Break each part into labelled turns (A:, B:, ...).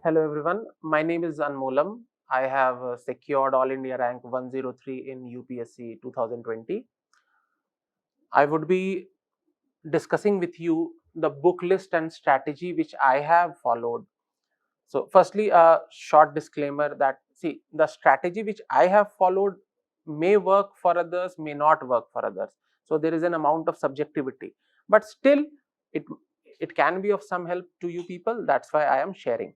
A: Hello everyone, my name is Anmolam. I have secured All India rank 103 in UPSC 2020. I would be discussing with you the book list and strategy which I have followed. So firstly, a short disclaimer that see, the strategy which I have followed may work for others, may not work for others. So there is an amount of subjectivity, but still it it can be of some help to you people. That's why I am sharing.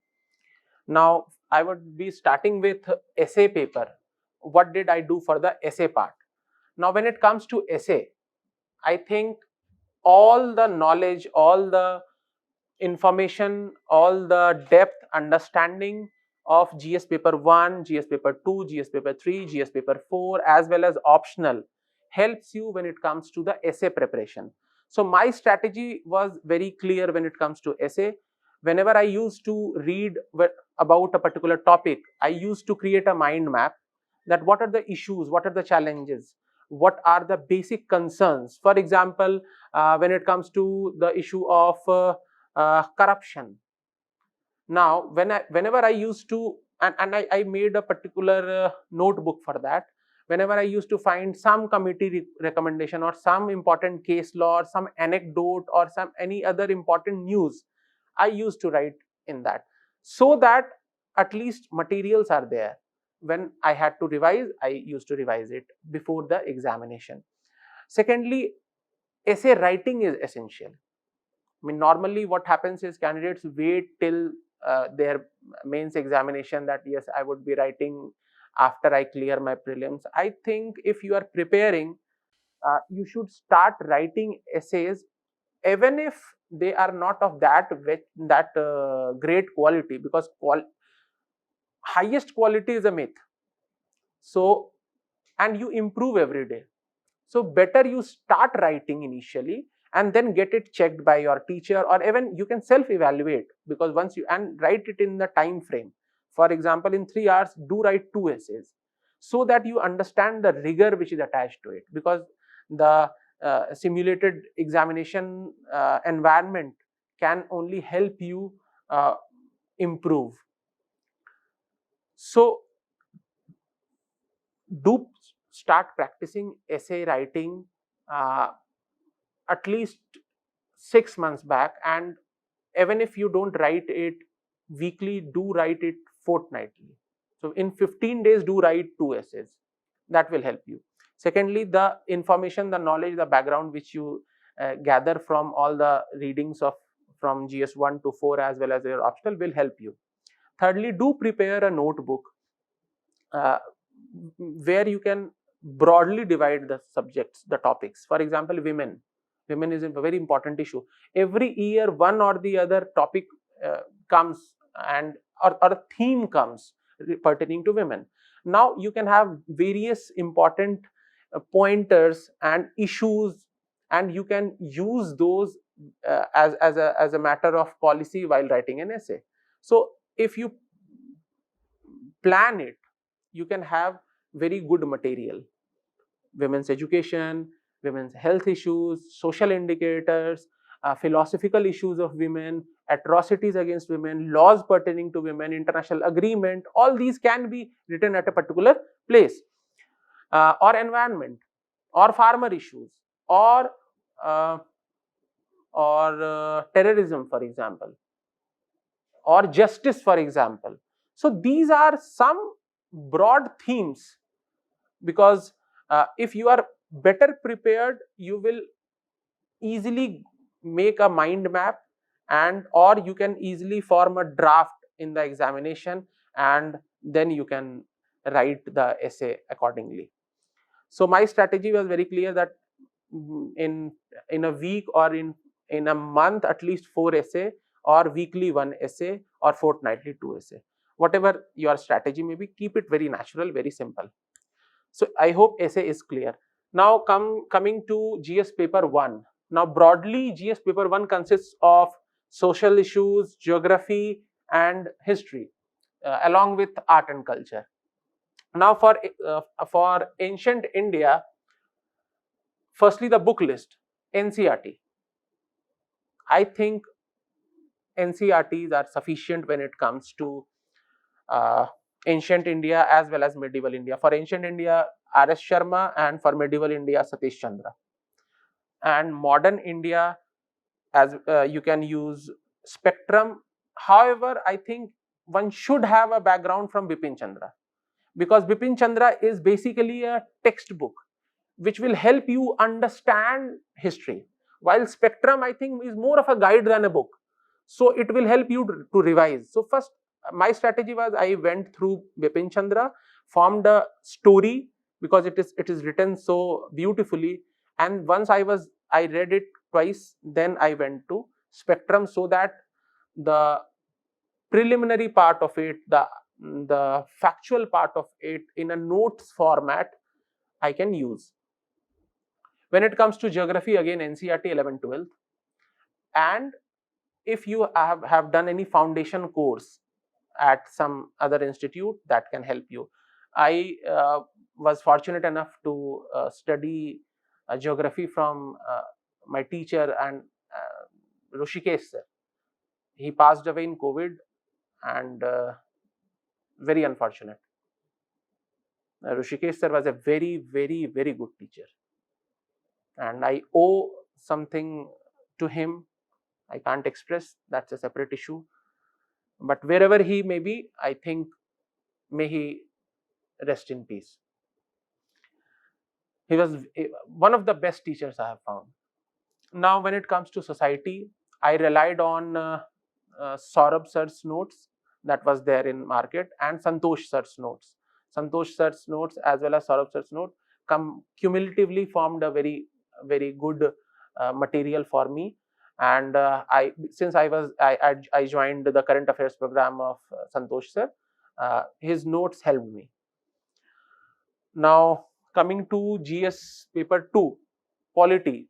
A: Now, I would be starting with essay paper. What did I do for the essay part? Now, when it comes to essay, I think all the knowledge, all the information, all the depth understanding of GS paper 1, GS paper 2, GS paper 3, GS paper 4, as well as optional helps you when it comes to the essay preparation. So my strategy was very clear when it comes to essay. Whenever I used to read about a particular topic, I used to create a mind map that what are the issues, what are the challenges, what are the basic concerns. For example, when it comes to the issue of corruption. Now, whenever I used to, and I made a particular notebook for that. Whenever I used to find some committee recommendation or some important case law or some anecdote or some any other important news, I used to write in that, so that at least materials are there. When I had to revise, I used to revise it before the examination. Secondly, essay writing is essential. I mean, normally what happens is candidates wait till their mains examination that yes, I would be writing after I clear my prelims. I think if you are preparing, you should start writing essays, even if they are not of that great quality, because highest quality is a myth. So, and you improve every day. So better you start writing initially and then get it checked by your teacher, or even you can self-evaluate, because once you and write it in the time frame. For example, in 3 hours, do write 2 essays, so that you understand the rigor which is attached to it, because the simulated examination environment can only help you improve. So do start practicing essay writing uh, at least 6 months back, and even if you don't write it weekly, do write it fortnightly. So in 15 days, do write 2 essays. That will help you. Secondly, the information, the knowledge, the background which you gather from all the readings of from GS 1 to 4 as well as your optional will help you. Thirdly, do prepare a notebook uh, where you can broadly divide the subjects, the topics. For example, women is a very important issue. Every year one or the other topic comes, and or a theme comes pertaining to women. Now you can have various important pointers and issues, and you can use those as a matter of policy while writing an essay. So if you plan it, you can have very good material. Women's education, women's health issues, social indicators, philosophical issues of women, atrocities against women, laws pertaining to women, international agreement, all these can be written at a particular place. Or environment, or farmer issues, or uh, terrorism, for example, or justice, for example. So these are some broad themes, because if you are better prepared, you will easily make a mind map, and or you can easily form a draft in the examination, and then you can write the essay accordingly. So my strategy was very clear that in a week, or in a month, at least 4 essay, or weekly 1 essay, or fortnightly 2 essay. Whatever your strategy may be, keep it very natural, very simple. So I hope essay is clear. Now coming to GS paper 1. Now broadly, GS paper 1 consists of social issues, geography and history, along with art and culture. Now for ancient India, firstly the book list, NCERT. I think NCERTs are sufficient when it comes to ancient India as well as medieval India. For ancient India, R.S. Sharma, and for medieval India, Satish Chandra. And modern India, as you can use Spectrum. However, I think one should have a background from Bipin Chandra, because Bipin Chandra is basically a textbook which will help you understand history, while Spectrum, I think, is more of a guide than a book. So it will help you to revise. So first, my strategy was I went through Bipin Chandra, formed a story, because it is written so beautifully, and once I read it twice, then I went to Spectrum, so that the preliminary part of it, the factual part of it in a notes format, I can use. When it comes to geography, again NCERT 11th 12th. And if you have done any foundation course at some other institute, that can help you. I was fortunate enough to study geography from my teacher and Rishikesh sir. He passed away in COVID, and very unfortunate. Rishikesh sir was a very, very, very good teacher, and I owe something to him. I can't express, that's a separate issue. But wherever he may be, I think, may he rest in peace. He was one of the best teachers I have found. Now, when it comes to society, I relied on Saurabh sir's notes that was there in market, and Santosh sir's notes. Santosh sir's notes as well as Saurabh sir's note cumulatively formed a very, very good material for me. And since I joined the current affairs program of Santosh sir, his notes helped me. Now, coming to GS paper 2, polity,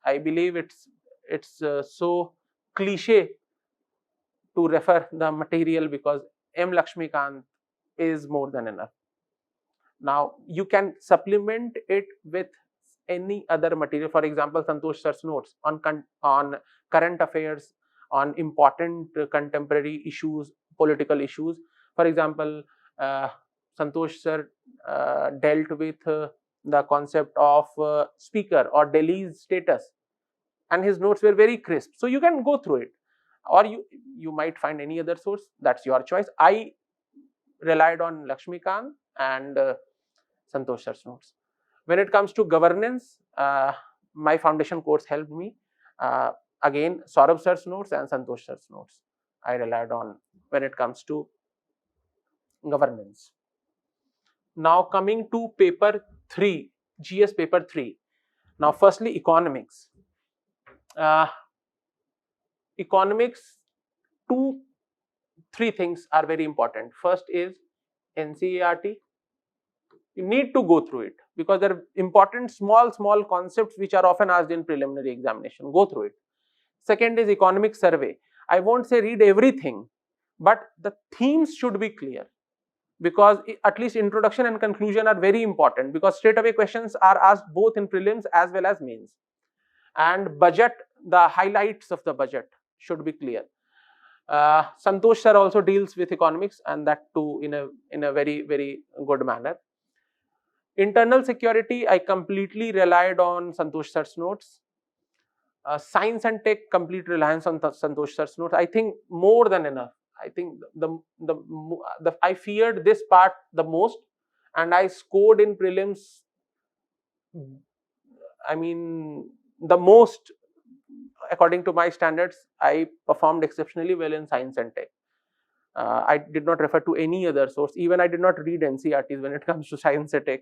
A: I believe it's so cliche to refer the material, because M. Lakshmikant is more than enough. Now, you can supplement it with any other material. For example, Santosh sir's notes on current affairs, on important contemporary issues, political issues. For example, Santosh sir dealt with the concept of speaker or Delhi's status, and his notes were very crisp. So you can go through it, or you might find any other source. That's your choice. I relied on Lakshmikant and Santosh sir's notes. When it comes to governance, my foundation course helped me. Again, Saurabh sir's notes and Santosh sir's notes I relied on when it comes to governance. Now, coming to paper 3, GS paper 3. Now, firstly, economics. Economics, 3 things are very important. First is NCERT. You need to go through it, because there are important small concepts which are often asked in preliminary examination. Go through it. Second is economic survey. I won't say read everything, but the themes should be clear, because at least introduction and conclusion are very important, because straight away questions are asked both in prelims as well as mains. And budget, the highlights of the budget should be clear. Santosh sir also deals with economics, and that too in a very, very good manner. Internal security, I completely relied on Santosh sir's notes. Science and tech, complete reliance on Santosh sir's notes. I think more than enough. I think I feared this part the most, and I scored in prelims, I mean, the most according to my standards. I performed exceptionally well in science and tech. I did not refer to any other source. Even I did not read NCERTs when it comes to science and tech,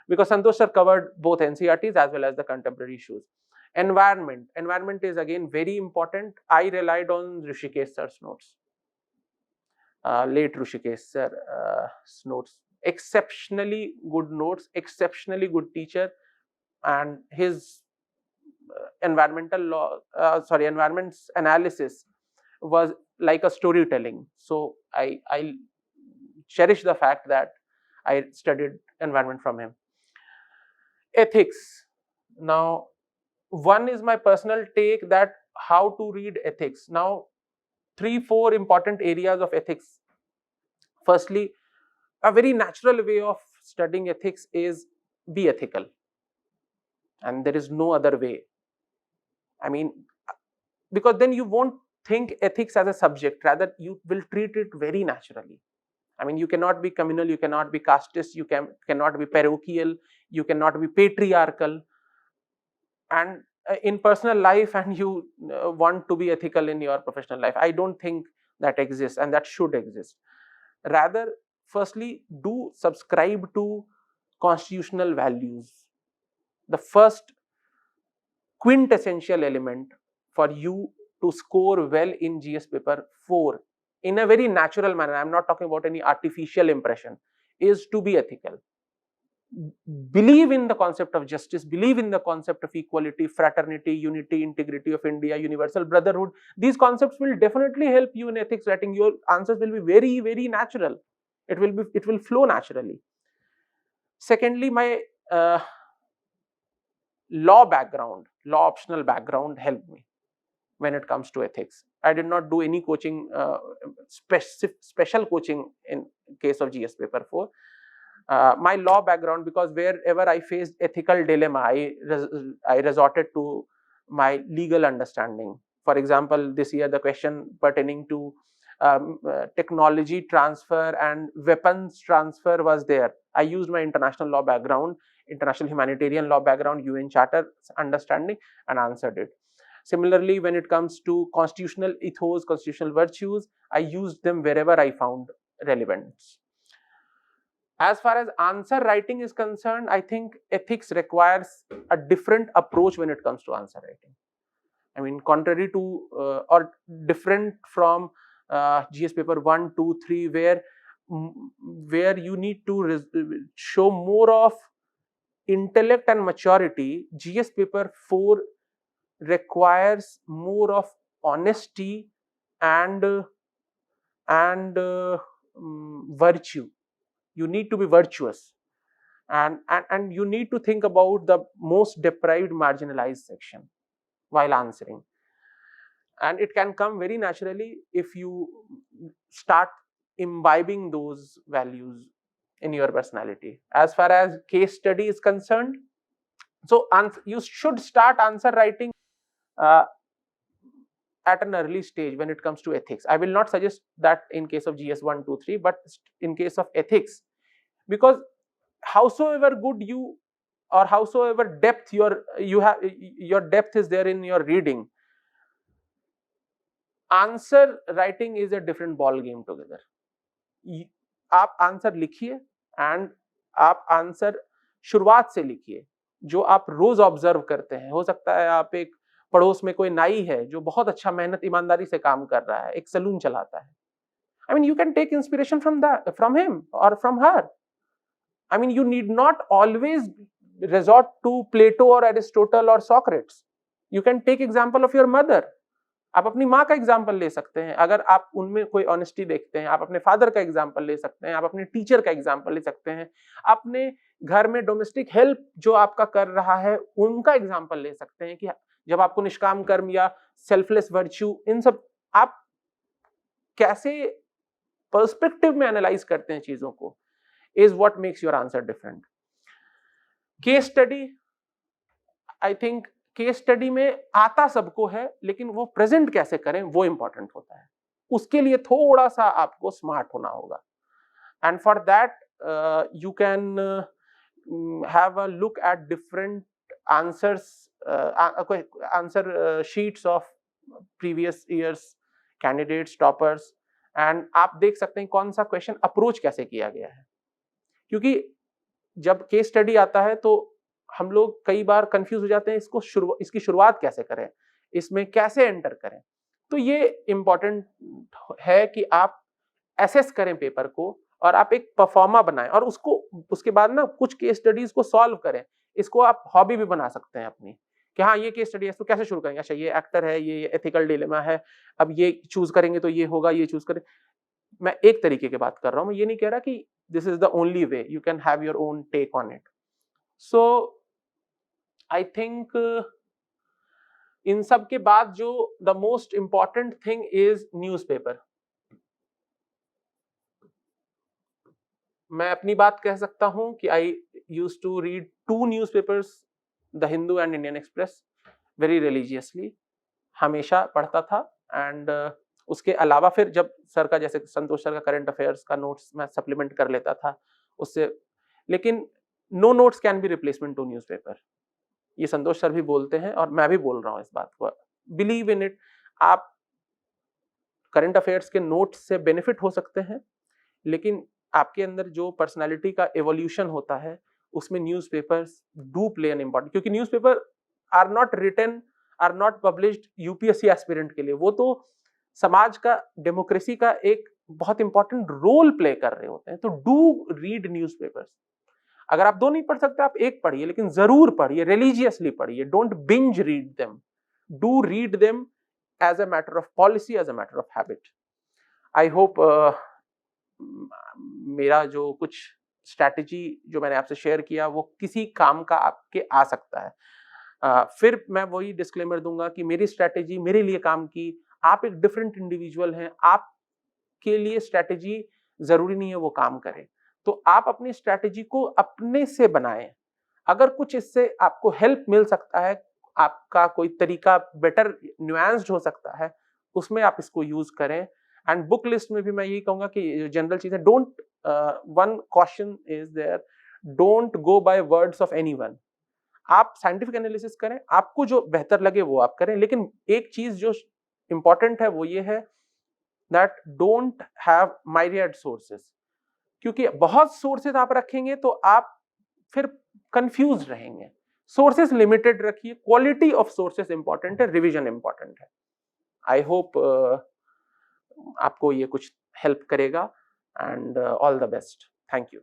A: because Santosh sir covered both NCERTs as well as the contemporary issues. Environment is again very important. I relied on Rishikesh sir's notes, late Rishikesh sir's notes. Exceptionally good notes, exceptionally good teacher, and his environment's analysis was like a storytelling. So I cherish the fact that I studied environment from him. Ethics. Now, one is my personal take that how to read ethics. Now, 3-4 important areas of ethics. Firstly, a very natural way of studying ethics is be ethical, and there is no other way. I mean, because then you won't think ethics as a subject, rather you will treat it very naturally. I mean, you cannot be communal, you cannot be casteist, you cannot be parochial, you cannot be patriarchal, and in personal life, and you want to be ethical in your professional life. I don't think that exists, and that should exist. Rather, firstly, do subscribe to constitutional values. The first quintessential element for you to score well in GS paper 4 in a very natural manner, I'm not talking about any artificial impression, is to be ethical. Believe in the concept of justice, believe in the concept of equality, fraternity, unity, integrity of India, universal brotherhood. These concepts will definitely help you in ethics writing. Your answers will be very, very natural. It will flow naturally. Secondly, my law optional background helped me when it comes to ethics. I did not do any coaching, special coaching in case of GS paper 4. My law background, because wherever I faced ethical dilemma, I resorted to my legal understanding. For example, this year the question pertaining to technology transfer and weapons transfer was there. I used my international law background, international humanitarian law background, UN Charter understanding, and answered it. Similarly, when it comes to constitutional ethos, constitutional virtues, I used them wherever I found relevance. As far as answer writing is concerned, I think ethics requires a different approach when it comes to answer writing. I mean, contrary to or different from GS paper 1, 2, 3, where you need to show more of intellect and maturity, GS paper 4 requires more of honesty and virtue. You need to be virtuous, and you need to think about the most deprived, marginalized section while answering. And it can come very naturally if you start imbibing those values in your personality. As far as case study is concerned, so you should start answer writing at an early stage when it comes to ethics. I will not suggest that in case of GS 1, 2, 3, but in case of ethics, because howsoever good you, or howsoever depth your depth is there in your reading, answer writing is a different ball game together. आप answer लिखिए, and आप answer शुरुआत से लिखिए जो आप रोज observe करते हैं. हो सकता है आप एक पड़ोस में कोई नाई है जो बहुत अच्छा मेहनत ईमानदारी से काम कर रहा है, एक सलून चलाता है. I mean, you can take inspiration from him or from her. I mean, you need not always resort to Plato or Aristotle or Socrates. You can take example of your mother. आप अपनी माँ का example ले सकते हैं अगर आप उनमें कोई ऑनेस्टी देखते हैं. आप अपने फादर का एग्जाम्पल ले सकते हैं, आप अपने टीचर का एग्जाम्पल ले सकते हैं, अपने घर में डोमेस्टिक हेल्प जो आपका कर रहा है उनका एग्जाम्पल ले सकते हैं कि जब आपको निष्काम कर्म या सेल्फलेस वर्च्यू, इन सब आप कैसे पर्सपेक्टिव में एनालाइज करते हैं चीजों को, is what makes your answer different. Case study, I think case study में आता सबको है, लेकिन वो प्रेजेंट कैसे करें वो इंपॉर्टेंट होता है. उसके लिए थोड़ा सा आपको स्मार्ट होना होगा. And for that you can have a look at different answer sheets of previous years candidates, toppers, and आप देख सकते हैं कौन सा क्वेश्चन अप्रोच कैसे किया गया है. क्योंकि जब केस स्टडी आता है तो हम लोग कई बार कंफ्यूज हो जाते हैं, इसकी शुरुआत कैसे करें, इसमें कैसे एंटर करें. तो ये इंपॉर्टेंट है कि आप एसेस करें पेपर को और आप एक परफॉर्मा बनाएं, और उसके बाद ना कुछ केस स्टडीज को सॉल्व करें. इसको आप हॉबी भी बना सकते हैं अपनी, कि हाँ ये केस स्टडी है तो कैसे शुरू करेंगे, अच्छा ये एक्टर है, ये एथिकल डिलेमा है, अब ये चूज करेंगे तो ये होगा, ये चूज करें. मैं एक तरीके की बात कर रहा हूं, मैं ये नहीं कह रहा कि this is the only way. You can have your own take on it. So I think इन सब के बाद जो the most important thing is newspaper. मैं अपनी बात कह सकता हूं कि I used to read 2 newspapers, the Hindu and Indian Express, very religiously, हमेशा पढ़ता था। एंड उसके अलावा फिर जब सर का, जैसे संतोष सर का करंट अफेयर्स का नोट्स मैं सप्लीमेंट कर लेता था उससे। लेकिन no notes can be replacement to newspaper, ये संतोष सर भी बोलते हैं और मैं भी बोल रहा हूं इस बात को, बिलीव इन इट। आप करंट अफेयर्स के नोट्स से बेनिफिट हो सकते हैं, लेकिन आपके अंदर जो पर्सनालिटी का एवोल्यूशन होता है उसमें newspapers do play an important, क्योंकि newspaper are not written, are not published UPSC aspirant के लिए, वो तो समाज का, डेमोक्रेसी का एक बहुत इंपॉर्टेंट रोल प्ले कर रहे होते हैं। तो डू रीड न्यूज़पेपर्स। अगर आप 2 नहीं पढ़ सकते, आप 1 पढ़िए, लेकिन जरूर पढ़िए, रिलीजियसली पढ़िए, don't binge read them, do read them as a matter of policy, as a matter of habit. I hope मेरा जो कुछ स्ट्रैटेजी जो मैंने आपसे शेयर किया वो किसी काम का आपके आ सकता है। फिर मैं वही डिस्क्लेमर दूंगा कि मेरी स्ट्रैटेजी मेरे लिए काम की, आप एक डिफरेंट इंडिविजुअल हैं, आपके लिए स्ट्रैटेजी जरूरी नहीं है वो काम करे। तो आप अपनी स्ट्रैटेजी को अपने से बनाएं। अगर कुछ इससे आपको हेल्प मिल सकता है, आपका कोई तरीका बेटर न्यूएंस्ड हो सकता है, उसमें आप इसको यूज करें। एंड बुक लिस्ट में भी मैं यही कहूंगा कि जनरल चीजें, don't, one question is there, don't go by words of anyone. आप साइंटिफिक एनालिसिस करें, आपको जो बेहतर लगे वो आप करें, लेकिन एक चीज जो इंपॉर्टेंट है वो ये है दैट डोंट हैव माइरियड सोर्सेस, क्योंकि बहुत सोर्सेज आप रखेंगे तो आप फिर कंफ्यूज रहेंगे। सोर्सेज लिमिटेड रखिए, क्वालिटी ऑफ सोर्सेज इंपॉर्टेंट है, रिवीजन इंपॉर्टेंट है। आई होप आपको ये कुछ हेल्प करेगा, and all the best. Thank you.